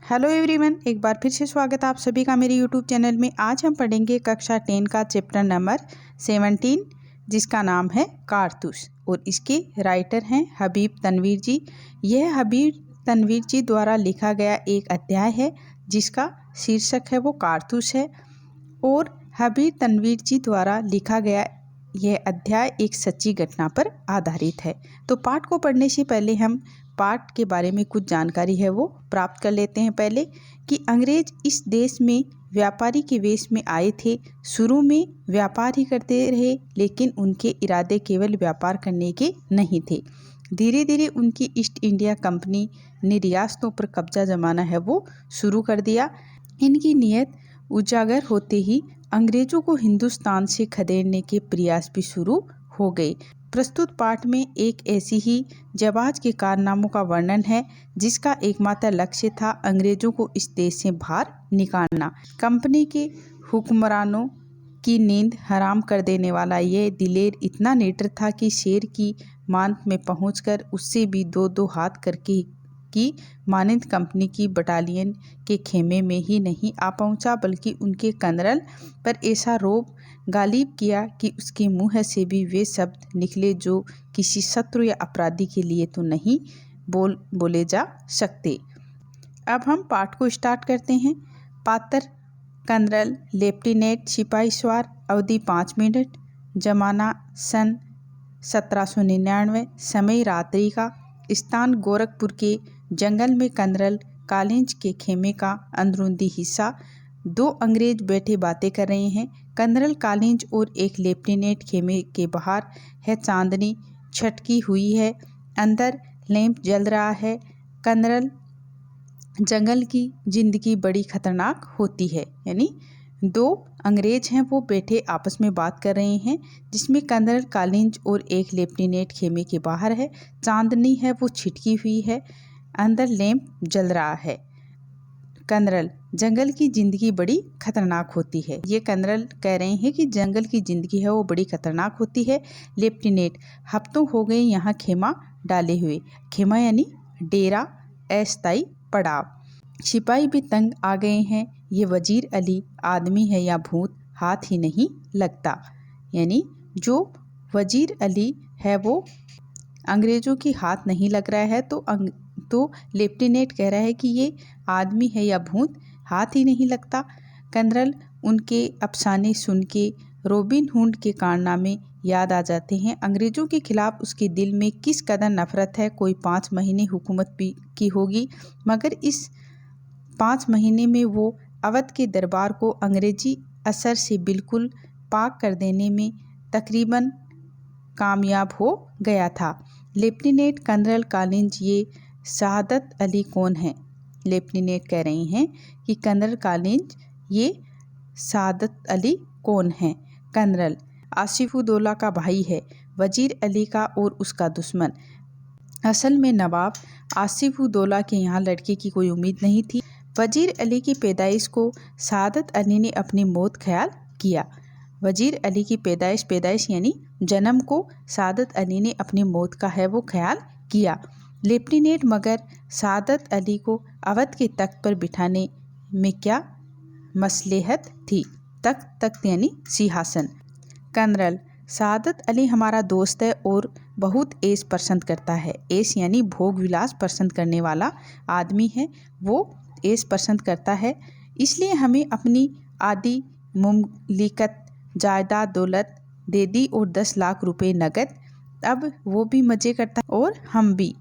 Hello everyone, एक बार फिर से स्वागत है आप सभी का मेरे यूट्यूब चैनल में। आज हम पढ़ेंगे कक्षा 10 का चैप्टर नंबर 17 जिसका नाम है कारतूस और इसके राइटर हैं हबीब तनवीर जी। यह हबीब तनवीर जी द्वारा लिखा गया एक अध्याय है जिसका शीर्षक है वो कारतूस है और हबीब तनवीर जी द्वारा लिखा गया यह अध्याय एक सच्ची घटना पर आधारित है। तो पाठ को पढ़ने से पहले हम पाठ के बारे में कुछ जानकारी है वो प्राप्त कर लेते हैं। पहले कि अंग्रेज इस देश में व्यापारी के वेश में आए थे। शुरू में व्यापार ही करते रहे, लेकिन उनके इरादे केवल व्यापार करने के नहीं थे। धीरे धीरे उनकी ईस्ट इंडिया कंपनी ने रियासतों पर कब्जा जमाना है वो शुरू कर दिया। इनकी नीयत उजागर होते ही अंग्रेजों को हिंदुस्तान से खदेड़ने के प्रयास भी शुरू हो गए। प्रस्तुत पाठ में एक ऐसी ही जबाज के कारनामों का वर्णन है जिसका एकमात्र लक्ष्य था अंग्रेजों को इस देश से बाहर निकालना। कंपनी के हुक्मरानों की नींद हराम कर देने वाला यह दिलेर इतना निडर था कि शेर की मांद में पहुंचकर उससे भी दो हाथ करके की मानंद कंपनी की बटालियन के खेमे में ही नहीं आ पहुंचा, बल्कि उनके कर्नल पर ऐसा रोब गालिब किया कि उसके मुंह से भी वे शब्द निकले जो किसी शत्रु या अपराधी के लिए तो नहीं बोले जा सकते। अब हम पाठ को स्टार्ट करते हैं। पात्र कर्नल, लेफ्टिनेंट, सिपाही सवार, अवधि 5 मिनट, जमाना सन 1799, समय रात्रि का, स्थान गोरखपुर के जंगल में कर्नल कॉलिंज के खेमे का अंदरूनी हिस्सा। 2 अंग्रेज बैठे बातें कर रहे हैं। कर्नल कॉलिंज और एक लेफ्टिनेंट खेमे के बाहर है। चांदनी छटकी हुई है, अंदर लैंप जल रहा है। कर्नल, जंगल की जिंदगी बड़ी खतरनाक होती है। यानी 2 अंग्रेज हैं वो बैठे आपस में बात कर रहे हैं, जिसमें कर्नल कॉलिंज और एक लेफ्टिनेंट खेमे के बाहर है। चांदनी है वो छिटकी हुई है, अंदर लैंप जल रहा है। कर्नल, जंगल की ज़िंदगी बड़ी खतरनाक होती है। ये कर्नल कह रहे हैं कि जंगल की ज़िंदगी है वो बड़ी खतरनाक होती है। लेफ्टिनेंट, हफ्तों हो गए यहाँ खेमा डाले हुए। खेमा यानी डेरा, अस्थायी पड़ाव। सिपाही भी तंग आ गए हैं। ये वजीर अली आदमी है या भूत, हाथ ही नहीं लगता। यानी जो वजीर अली है वो अंग्रेज़ों की हाथ नहीं लग रहा है, तो लेफ्टिनेंट कह रहा है कि ये आदमी है या भूत, हाथ ही नहीं लगता। कर्नल, उनके अफसाने सुन के रॉबिन हुड के कारनामे याद आ जाते हैं। अंग्रेज़ों के खिलाफ उसके दिल में किस कदर नफरत है। कोई 5 महीने हुकूमत भी की होगी, मगर इस 5 महीने में वो अवध के दरबार को अंग्रेजी असर से बिल्कुल पाक कर देने में तकरीबन कामयाब हो गया था। लेफ्टिनेंट कर्नल कॉलिंज, ये शहादत अली कौन है? लेफ्टिनेंट कह रहे हैं कि कर्नल कॉलिंज, ये शहादत अली कौन है? कर्नल, आसिफउद्दौला का भाई है, वजीर अली का और उसका दुश्मन। असल में नवाब आसिफउद्दौला के यहाँ लड़के की कोई उम्मीद नहीं थी। वजीर अली की पैदाइश को शहादत अली ने अपनी मौत ख्याल किया। वजीर अली की पैदाइश यानी जन्म को शहादत अली ने अपनी मौत का है वो ख्याल किया। लेफ्टिनेंट, मगर शहादत अली को अवध के तख्त पर बिठाने में क्या मसलहत थी? तख्त यानी सिंहासन। कर्नल, शहादत अली हमारा दोस्त है और बहुत ऐश पसंद करता है। ऐश यानी भोग विलास पसंद करने वाला आदमी है, वो ऐश पसंद करता है, इसलिए हमें अपनी आधी मुमलिकत जायदाद दौलत दे दी और 10 लाख रुपए नगद। अब वो भी मज़े करता है और हम भी।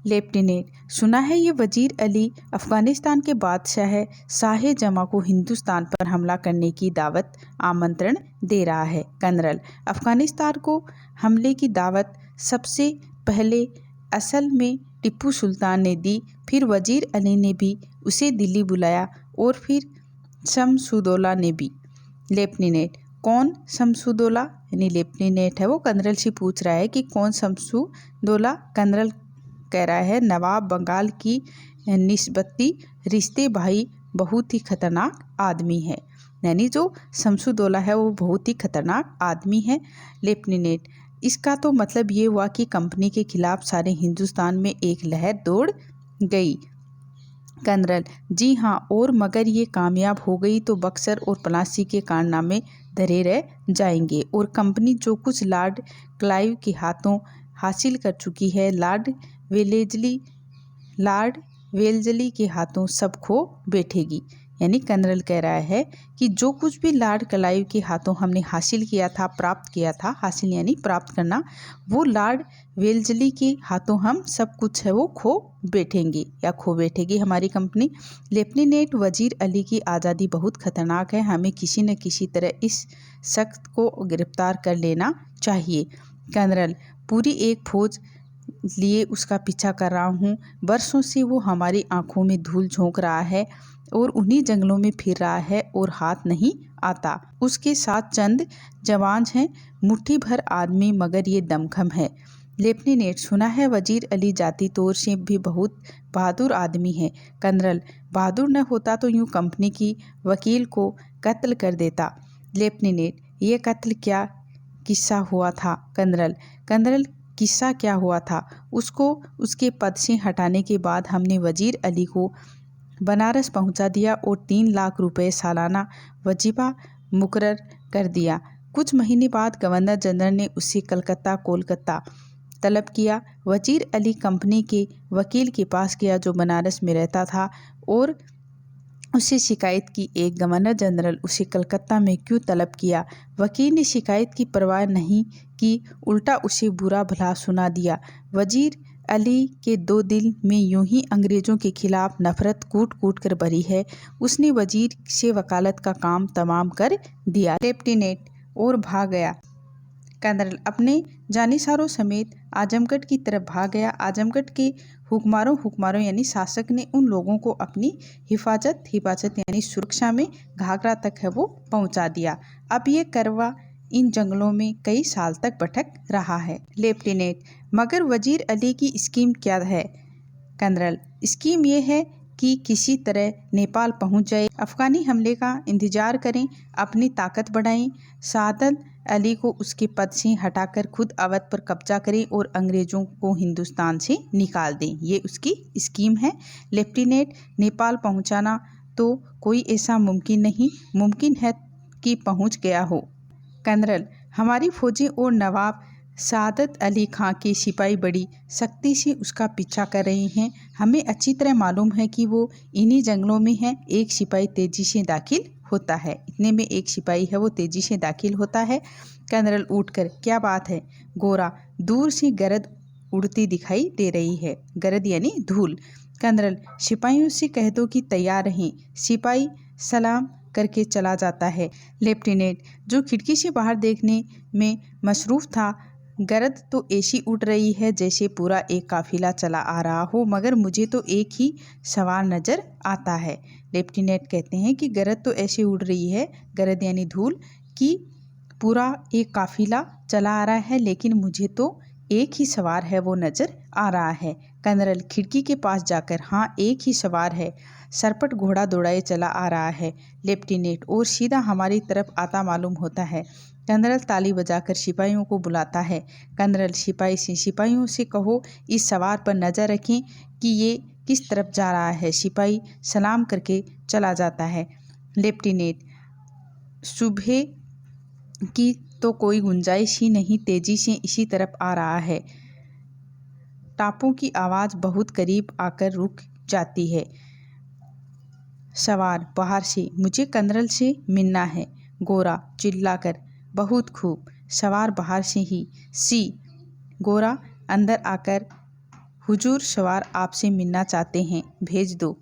लेफ्टिनेंट, सुना है ये वजीर अली अफ़गानिस्तान के बादशाह शाह जमा को हिंदुस्तान पर हमला करने की दावत आमंत्रण दे रहा है। कर्नल, अफ़गानिस्तान को हमले की दावत सबसे पहले असल में टिप्पू सुल्तान ने दी, फिर वजीर अली ने भी उसे दिल्ली बुलाया और फिर शमसुद्दौला ने भी। लेफ्टिनेंट, कौन शमसुद्दौला? यानी लेफ्टिनेंट है वो कर्नल से पूछ रहा है कि कौन शमसुद्दौला? कर्नल कह रहा है नवाब बंगाल की निस्बती रिश्ते भाई बहुत ही खतरनाक आदमी है। यानी जो शमसुद्दौला है वो बहुत ही खतरनाक आदमी है। लेफ्टिनेंट, इसका तो मतलब ये हुआ कि कंपनी के खिलाफ सारे हिंदुस्तान में एक लहर दौड़ गई। कर्नल: जी हाँ, और मगर ये कामयाब हो गई तो बक्सर और प्लासी के कारनामे धरे रह जाएंगे और कंपनी जो कुछ लॉर्ड क्लाइव के हाथों हासिल कर चुकी है, लॉर्ड वेल्जली के हाथों सब खो बैठेगी। यानी कर्नल कह रहा है कि जो कुछ भी लॉर्ड क्लाइव के हाथों हमने हासिल किया था, प्राप्त किया था, हासिल यानी प्राप्त करना, वो लॉर्ड वेल्जली के हाथों हम सब कुछ है वो खो बैठेंगे या खो बैठेगी हमारी कंपनी। लेफ्टिनेंट वजीर अली की आज़ादी बहुत खतरनाक है, हमें किसी न किसी तरह इस शख्स को गिरफ्तार कर लेना चाहिए। कर्नल: पूरी एक फौज लिए उसका पीछा कर रहा हूँ, बरसों से वो हमारी आंखों में धूल झोंक रहा है और उन्हीं जंगलों में फिर रहा है और हाथ नहीं आता। उसके साथ चंद जवान हैं, मुट्ठी भर आदमी, मगर ये दमखम है। लेफ्टिनेंट: सुना है वजीर अली जाती तौर से भी बहुत बहादुर आदमी है। कर्नल: बहादुर न होता तो यूं कंपनी की वकील को कत्ल कर देता। लेफ्टिनेंट: ये कत्ल क्या किस्सा हुआ था? कर्नल: किस्सा क्या हुआ था? उसको उसके पद से हटाने के बाद हमने वजीर अली को बनारस पहुंचा दिया और 3 लाख रुपए सालाना वजीफा मुकर्रर कर दिया। कुछ महीने बाद गवर्नर जनरल ने उससे कोलकाता तलब किया। वजीर अली कंपनी के वकील के पास गया जो बनारस में रहता था और उससे शिकायत की। एक गवर्नर जनरल उसे कलकत्ता में क्यों तलब किया? वकील ने शिकायत की परवाह नहीं की, उल्टा उसे बुरा भला सुना दिया। वजीर अली के 2 दिल में यूं ही अंग्रेज़ों के खिलाफ नफरत कूट कूट कर भरी है। उसने वजीर से वकालत का काम तमाम कर दिया। लेफ्टिनेंट: और भाग गया? कर्नल अपने जानिसारों समेत आजमगढ़ की तरफ भाग गया। आजमगढ़ के हुक्मारों यानी शासक ने उन लोगों को अपनी हिफाजत यानी सुरक्षा में घाघरा तक है वो पहुंचा दिया। अब ये करवा इन जंगलों में कई साल तक भटक रहा है। लेफ्टिनेंट: मगर वजीर अली की स्कीम क्या है? कर्नल: स्कीम ये है कि किसी तरह नेपाल पहुंच जाए, अफगानी हमले का इंतजार करें, अपनी ताकत बढ़ाएं, सादत अली को उसके पद से हटाकर खुद अवध पर कब्जा करें और अंग्रेजों को हिंदुस्तान से निकाल दें। ये उसकी स्कीम है। लेफ्टिनेंट: नेपाल पहुंचाना तो कोई ऐसा मुमकिन है कि पहुंच गया हो। कर्नल: हमारी फौजें और नवाब सादत अली खां के सिपाही बड़ी सख्ती से उसका पीछा कर रहे हैं। हमें अच्छी तरह मालूम है कि वो इन्हीं जंगलों में है। एक सिपाही तेजी से दाखिल होता है। इतने में एक सिपाही है वो तेजी से दाखिल होता है। कर्नल उठकर: क्या बात है? गोरा: दूर से गरद उड़ती दिखाई दे रही है। गरद यानी धूल। कर्नल: सिपाहियों से कह दो कि तैयार रहें। सिपाही सलाम करके चला जाता है। लेफ्टिनेंट जो खिड़की से बाहर देखने में मसरूफ था, गरद तो ऐसी उड़ रही है जैसे पूरा एक काफिला चला आ रहा हो, मगर मुझे तो एक ही सवार नजर आता है। लेफ्टिनेंट कहते हैं कि गरद तो ऐसे उड़ रही है, गरद यानी धूल, कि पूरा एक काफिला चला आ रहा है, लेकिन मुझे तो एक ही सवार है वो नजर आ रहा है। कर्नल खिड़की के पास जाकर: हाँ, एक ही सवार है, सरपट घोड़ा दौड़ाए चला आ रहा है। लेफ्टिनेंट: और सीधा हमारी तरफ आता मालूम होता है। कर्नल ताली बजाकर सिपाहियों को बुलाता है। कर्नल सिपाहियों से कहो इस सवार पर नज़र रखें कि ये किस तरफ जा रहा है। सिपाही सलाम करके चला जाता है। लेफ्टिनेंट: सुबह की तो कोई गुंजाइश ही नहीं, तेजी से इसी तरफ आ रहा है। टापों की आवाज़ बहुत करीब आकर रुक जाती है। सवार बाहर से: मुझे कर्नल से मिलना है। गोरा चिल्लाकर: बहुत खूब। सवार बाहर से ही: सी। गोरा अंदर आकर: हुजूर, सवार आपसे मिलना चाहते हैं, भेज दो।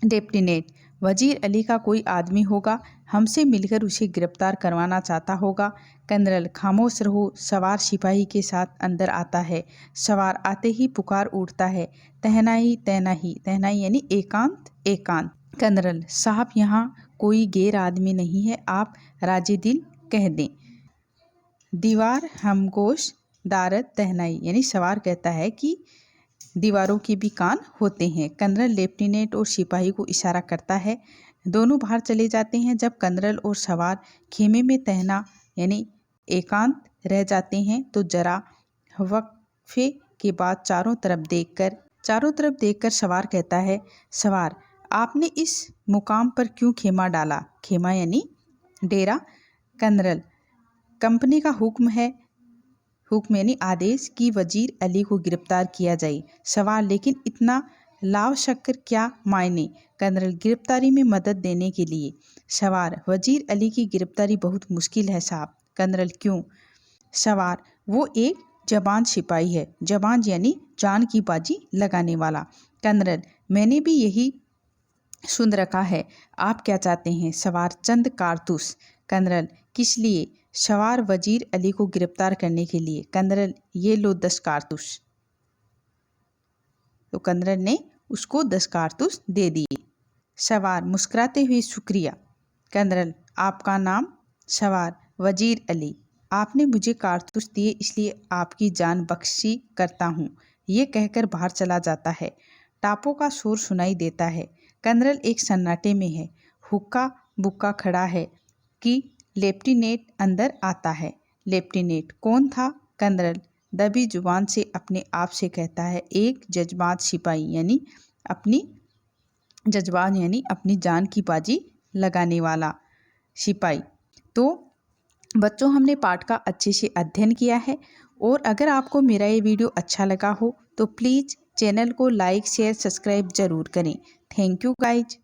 लेफ्टिनेंट: वजीर अली का कोई आदमी होगा, हमसे मिलकर उसे गिरफ्तार करवाना चाहता होगा। कर्नल खामोश रहो। सवार सिपाही के साथ अंदर आता है। सवार आते ही पुकार उठता है: तहनाई तहनाई। तहनाई यानी एकांत एकांत। कर्नल साहब, यहाँ कोई गैर आदमी नहीं है, आप राजे दिल कह दें। दीवार हमगोश दारत तहनाई यानी सवार कहता है कि दीवारों के भी कान होते हैं। कर्नल लेफ्टिनेंट और सिपाही को इशारा करता है। दोनों बाहर चले जाते हैं। जब कर्नल और सवार खेमे में तहना यानी एकांत रह जाते हैं तो जरा वक्फे के बाद चारों तरफ देखकर चारों तरफ देखकर सवार कहता है, सवार, आपने इस मुकाम पर क्यों खेमा डाला? खेमा यानी डेरा। कर्नल, कंपनी का हुक्म है, हुक्म यानी आदेश, कि वजीर अली को गिरफ्तार किया जाए। सवाल, लेकिन इतना लाव शक्कर क्या मायने? कर्नल, गिरफ्तारी में मदद देने के लिए। सवार, वजीर अली की गिरफ्तारी बहुत मुश्किल है साहब। कर्नल, क्यों? सवार, वो एक जबान सिपाही है। जबान यानी जान की बाजी लगाने वाला। कर्नल, मैंने भी यही सुन रखा है। आप क्या चाहते हैं? सवार, चंद कारतूस। कर्नल, किस लिए? सवार, वजीर अली को गिरफ्तार करने के लिए। कर्नल, ये लो 10 कारतूस। तो कर्नल ने उसको 10 कारतूस दे दिए। सवार मुस्कुराते हुए, शुक्रिया। कर्नल, आपका नाम? सवार, वजीर अली। आपने मुझे कारतूस दिए इसलिए आपकी जान बख्शी करता हूँ। ये कहकर बाहर चला जाता है। टापों का शोर सुनाई देता है। कर्नल एक सन्नाटे में है। हुक्का बुक्का खड़ा है कि लेफ्टिनेंट अंदर आता है। लेफ्टिनेंट, कौन था? कर्नल दबी जुबान से अपने आप से कहता है, एक जज्बात सिपाही यानी अपनी जान की बाजी लगाने वाला सिपाही। तो बच्चों, हमने पाठ का अच्छे से अध्ययन किया है, और अगर आपको मेरा ये वीडियो अच्छा लगा हो तो प्लीज़ चैनल को लाइक शेयर सब्सक्राइब ज़रूर करें। Thank you guys.